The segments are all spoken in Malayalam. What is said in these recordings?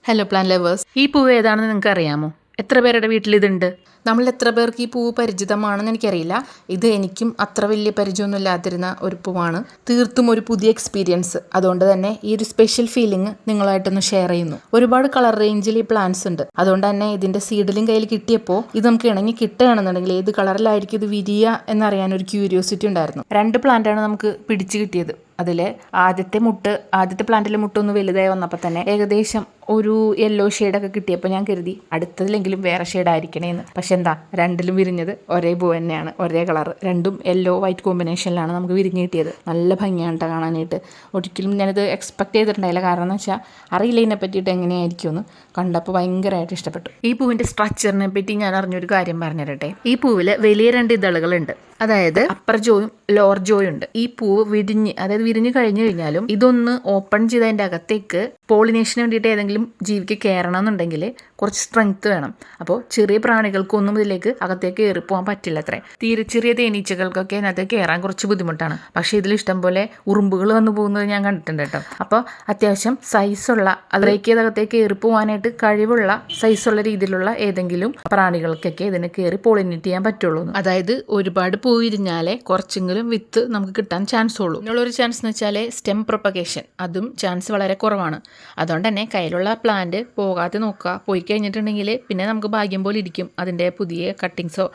ഹലോ പ്ലാന്റ് ലവേഴ്സ്, ഈ പൂവ് ഏതാണെന്ന് നിങ്ങൾക്ക് അറിയാമോ? എത്ര പേരുടെ വീട്ടിൽ ഇതുണ്ട്? നമ്മളിൽ എത്ര പേർക്ക് ഈ പൂവ് പരിചിതമാണെന്ന് എനിക്കറിയില്ല. ഇത് എനിക്കും അത്ര വലിയ പരിചയമൊന്നും ഇല്ലാതിരുന്ന ഒരു പൂവാണ്. തീർത്തും ഒരു പുതിയ എക്സ്പീരിയൻസ്. അതുകൊണ്ട് തന്നെ ഈ ഒരു സ്പെഷ്യൽ ഫീലിംഗ് നിങ്ങളായിട്ടൊന്ന് ഷെയർ ചെയ്യുന്നു. ഒരുപാട് കളർ റേഞ്ചിൽ ഈ പ്ലാന്റ്സ് ഉണ്ട്. അതുകൊണ്ട് തന്നെ ഇതിന്റെ സീഡിലും കയ്യിൽ കിട്ടിയപ്പോൾ ഇത് നമുക്ക് ഇണങ്ങി കിട്ടുകയാണെന്നുണ്ടെങ്കിൽ ഏത് കളറിലായിരിക്കും ഇത് വിരിയുക എന്നറിയാൻ ഒരു ക്യൂരിയോസിറ്റി ഉണ്ടായിരുന്നു. 2 പ്ലാന്റാണ് നമുക്ക് പിടിച്ചു കിട്ടിയത്. അതിൽ ആദ്യത്തെ പ്ലാന്റിലെ മുട്ട ഒന്ന് വലുതായി വന്നപ്പോൾ തന്നെ ഏകദേശം ഒരു യെല്ലോ ഷെയ്ഡൊക്കെ കിട്ടിയപ്പോൾ ഞാൻ കരുതി അടുത്തതിലെങ്കിലും വേറെ ഷെയ്ഡ് ആയിരിക്കണേന്ന്. പക്ഷെ എന്താ, രണ്ടിലും വിരിഞ്ഞത് ഒരേ പൂ തന്നെയാണ്, ഒരേ കളർ. രണ്ടും യെല്ലോ വൈറ്റ് കോമ്പിനേഷനിലാണ് നമുക്ക് വിരിഞ്ഞ് കിട്ടിയത്. നല്ല ഭംഗിയാണ് കേട്ടോ കാണാനായിട്ട്. ഒരിക്കലും ഞാനിത് എക്സ്പെക്ട് ചെയ്തിട്ടുണ്ടായില്ല. കാരണം എന്ന് വെച്ചാൽ അറിയില്ല ഇതിനെ പറ്റിയിട്ട് എങ്ങനെയായിരിക്കുമെന്ന്. കണ്ടപ്പോൾ ഭയങ്കരമായിട്ട് ഇഷ്ടപ്പെട്ടു. ഈ പൂവിൻ്റെ സ്ട്രക്ചറിനെ പറ്റി ഞാൻ അറിഞ്ഞൊരു കാര്യം പറഞ്ഞു തരട്ടെ. ഈ പൂവിൽ വലിയ 2 ഇതളുകളുണ്ട്. അതായത് അപ്പർ ജോയും ലോവർ ജോയും ഉണ്ട്. ഈ പൂവ് വിരിഞ്ഞ് കഴിഞ്ഞു കഴിഞ്ഞാലും ഇതൊന്ന് ഓപ്പൺ ചെയ്ത് അതിൻ്റെ അകത്തേക്ക് പോളിനേഷന് വേണ്ടിയിട്ട് ഏതെങ്കിലും ജീവിക്ക് കയറണം എന്നുണ്ടെങ്കിൽ കുറച്ച് സ്ട്രെങ്ത് വേണം. അപ്പോൾ ചെറിയ പ്രാണികൾക്കൊന്നും ഇതിലേക്ക് അകത്തേക്ക് കയറിപ്പോകാൻ പറ്റില്ല. തീരെ ചെറിയ തേനീച്ചകൾക്കൊക്കെ അതിനകത്ത് കയറാൻ കുറച്ച് ബുദ്ധിമുട്ടാണ്. പക്ഷേ ഇതിൽ ഇഷ്ടം പോലെ ഉറുമ്പുകൾ വന്നു പോകുന്നത് ഞാൻ കണ്ടിട്ടുണ്ട് കേട്ടോ. അപ്പോൾ അത്യാവശ്യം സൈസുള്ള, അതിലേക്ക് അകത്തേക്ക് കയറി പോകാനായിട്ട് കഴിവുള്ള സൈസുള്ള രീതിയിലുള്ള ഏതെങ്കിലും പ്രാണികൾക്കൊക്കെ ഇതിനെ കയറി പോളിനേറ്റ് ചെയ്യാൻ പറ്റുള്ളൂ. അതായത് ഒരുപാട് പൂ വിരിഞ്ഞാലേ കുറച്ചെങ്കിലും വിത്ത് നമുക്ക് കിട്ടാൻ ചാൻസ് ഉള്ളൂ. ഇതിനുള്ളൊരു ചാൻസ് എന്ന് വെച്ചാൽ സ്റ്റെം പ്രൊപ്പഗേഷൻ, അതും ചാൻസ് വളരെ കുറവാണ്. അതുകൊണ്ട് തന്നെ കയ്യിലുള്ള പ്ലാന്റ് പോകാതെ നോക്കുക. പോയി കഴിഞ്ഞിട്ടുണ്ടെങ്കിൽ പിന്നെ നമുക്ക് ഭാഗ്യം പോലെ ഇരിക്കും അതിൻ്റെ പുതിയ കട്ടിങ്സോ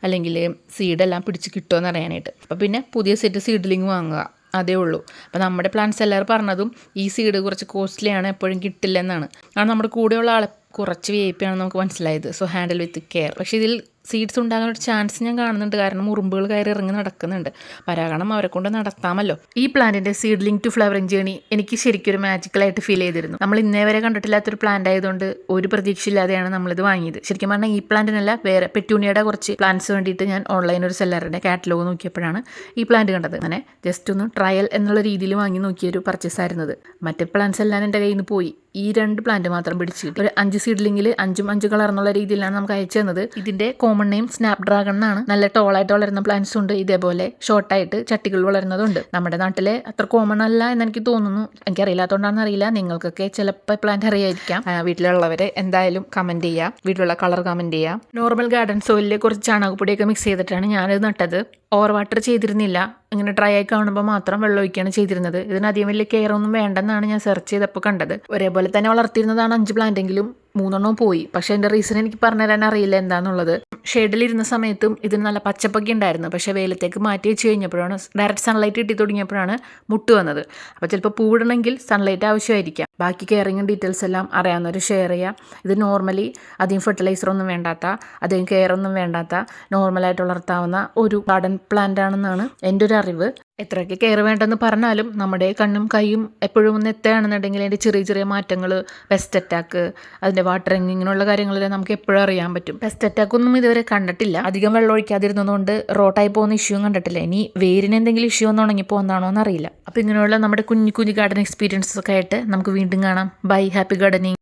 അല്ലെങ്കിൽ സീഡെല്ലാം പിടിച്ച് കിട്ടുമോ എന്ന് അറിയാനായിട്ട്. അപ്പോൾ പിന്നെ പുതിയ സെറ്റ് സീഡ്ലിങ് വാങ്ങുക, അതേ ഉള്ളൂ. അപ്പോൾ നമ്മുടെ പ്ലാന്റ് സെല്ലർ പറഞ്ഞതും ഈ സീഡ് കുറച്ച് കോസ്റ്റ്ലിയാണ്, എപ്പോഴും കിട്ടില്ലെന്നാണ്. കാരണം നമ്മുടെ കൂടെയുള്ള ആളെ കുറച്ച് വേപ്പിയാണ് നമുക്ക് മനസ്സിലായത്. So handle with care. പക്ഷേ ഇതിൽ സീഡ്സ് ഉണ്ടാകാൻ ഒരു ചാൻസ് ഞാൻ കാണുന്നുണ്ട്. കാരണം ഉറുമ്പുകൾ കയറി ഇറങ്ങി നടക്കുന്നുണ്ട്. പരാഗണം അവരെ കൊണ്ട് നടത്താമല്ലോ. ഈ പ്ലാന്റിൻ്റെ സീഡ്ലിംഗ് ടു ഫ്ലവറിംഗ് ജേണി എനിക്ക് ശരിക്കും ഒരു മാജിക്കലായിട്ട് ഫീൽ ചെയ്തിരുന്നു. നമ്മൾ ഇന്നേ വരെ കണ്ടിട്ടില്ലാത്തൊരു പ്ലാന്റ് ആയതുകൊണ്ട് ഒരു പ്രതീക്ഷയില്ലാതെയാണ് നമ്മളിത് വാങ്ങിയത്. ശരിക്കും പറഞ്ഞാൽ ഈ പ്ലാന്റിനല്ല, വേറെ പെറ്റൂണിയുടെ കുറച്ച് പ്ലാന്റ്സ് വേണ്ടിയിട്ട് ഞാൻ ഓൺലൈൻ ഒരു സെല്ലറിൻ്റെ കാറ്റലോഗ് നോക്കിയപ്പോഴാണ് ഈ പ്ലാന്റ് കണ്ടത്. അങ്ങനെ ജസ്റ്റ് ഒന്ന് ട്രയൽ എന്നുള്ള രീതിയിൽ വാങ്ങി നോക്കിയൊരു പർച്ചേസ് ആയിരുന്നത്. മറ്റേ പ്ലാന്റ്സ് എല്ലാം എൻ്റെ കയ്യിൽ നിന്ന് പോയി. ഈ 2 പ്ലാന്റ് മാത്രം പിടിച്ചു കിട്ടി. ഒരു 5 സീഡ്ലിംഗിൽ 5 കളർ എന്നുള്ള രീതിയിലാണ് നമുക്ക് അയച്ചു തന്നത്. ഇതിന്റെ കോമൺ നെയിം സ്നാപ് ഡ്രാഗൺ എന്നാണ്. നല്ല ടോളായിട്ട് വളരുന്ന പ്ലാന്റ്സ് ഉണ്ട്, ഇതേപോലെ ഷോർട്ടായിട്ട് ചട്ടികൾ വളരുന്നതുണ്ട്. നമ്മുടെ നാട്ടിലെ അത്ര കോമൺ അല്ല എന്ന് എനിക്ക് തോന്നുന്നു. എനിക്കറിയില്ലാത്തതുകൊണ്ടാണെന്ന് അറിയില്ല. നിങ്ങൾക്കൊക്കെ ചിലപ്പോൾ പ്ലാന്റ് അറിയായിരിക്കാം. വീട്ടിലുള്ളവരെ എന്തായാലും കമന്റ് ചെയ്യുക, വീട്ടിലുള്ള കളർ കമന്റ് ചെയ്യുക. നോർമൽ ഗാർഡൻ സോയിലിൽ കുറച്ച് ചാണകപ്പൊടിയൊക്കെ മിക്സ് ചെയ്തിട്ടാണ് ഞാനിത് നട്ടത്. ഓവർ വാട്ടർ ചെയ്തിരുന്നില്ല. ഇങ്ങനെ ഡ്രൈ ആയി കാണുമ്പോൾ മാത്രം വെള്ളം ഒഴിക്കുകയാണ് ചെയ്തിരുന്നത്. ഇതിന് അധികം വലിയ കെയർ ഒന്നും വേണ്ടെന്നാണ് ഞാൻ സെർച്ച് ചെയ്തപ്പോൾ കണ്ടത്. ഒരേപോലെ തന്നെ വളർത്തിയിരുന്നതാണ് 5 പ്ലാന്റെങ്കിലും 3 പോയി. പക്ഷേ എൻ്റെ റീസൺ എനിക്ക് പറഞ്ഞുതരാൻ അറിയില്ല എന്താണെന്നുള്ളത്. ഷെയ്ഡിലിരുന്ന സമയത്തും ഇതിന് നല്ല പച്ചപ്പൊക്കെ ഉണ്ടായിരുന്നു. പക്ഷേ വെയിലത്തേക്ക് മാറ്റി വെച്ച് കഴിഞ്ഞപ്പോഴാണ്, ഡയറക്റ്റ് സൺലൈറ്റ് കിട്ടി തുടങ്ങിയപ്പോഴാണ് മുട്ട് വന്നത്. അപ്പോൾ ചിലപ്പോൾ പൂവിടണമെങ്കിൽ സൺലൈറ്റ് ആവശ്യമായിരിക്കാം. ബാക്കി കെയറിങ്ങും ഡീറ്റെയിൽസ് എല്ലാം അറിയാവുന്നവർ ഷെയർ ചെയ്യുക. ഇത് നോർമലി അധികം ഫെർട്ടിലൈസറൊന്നും വേണ്ടാത്ത, അധികം കെയറൊന്നും വേണ്ടാത്ത, നോർമലായിട്ട് വളർത്താവുന്ന ഒരു ഗാർഡൻ പ്ലാന്റ് ആണെന്നാണ് എൻ്റെ ഒരു അറിവ്. എത്രയൊക്കെ കെയർ വേണ്ടെന്ന് പറഞ്ഞാലും നമ്മുടെ കണ്ണും കൈയും എപ്പോഴും ഒന്ന് എത്തുകയാണെന്നുണ്ടെങ്കിൽ അതിൻ്റെ ചെറിയ ചെറിയ മാറ്റങ്ങൾ, പെസ്റ്റ് അറ്റാക്ക്, അതിൻ്റെ വാട്ടറിങ്, ഇങ്ങനെയുള്ള കാര്യങ്ങളെല്ലാം നമുക്ക് എപ്പോഴും അറിയാൻ പറ്റും. പെസ്റ്റ് അറ്റാക്കൊന്നും ഇതുവരെ കണ്ടിട്ടില്ല. അധികം വെള്ളം ഒഴിക്കാതിരുന്നതുകൊണ്ട് റോട്ടായി പോകുന്ന ഇഷ്യൂ കണ്ടിട്ടില്ല. ഇനി വേരിന് എന്തെങ്കിലും ഇഷ്യൂ ഒന്ന് ഉണങ്ങിപ്പോകുന്നതാണോ എന്നറിയില്ല. അപ്പോൾ ഇങ്ങനെയുള്ള നമ്മുടെ കുഞ്ഞു കുഞ്ഞു ഗാർഡൻ എക്സ്പീരിയൻസസ് ഒക്കെ ആയിട്ട് നമുക്ക് വീണ്ടും കാണാം. Bye, happy gardening.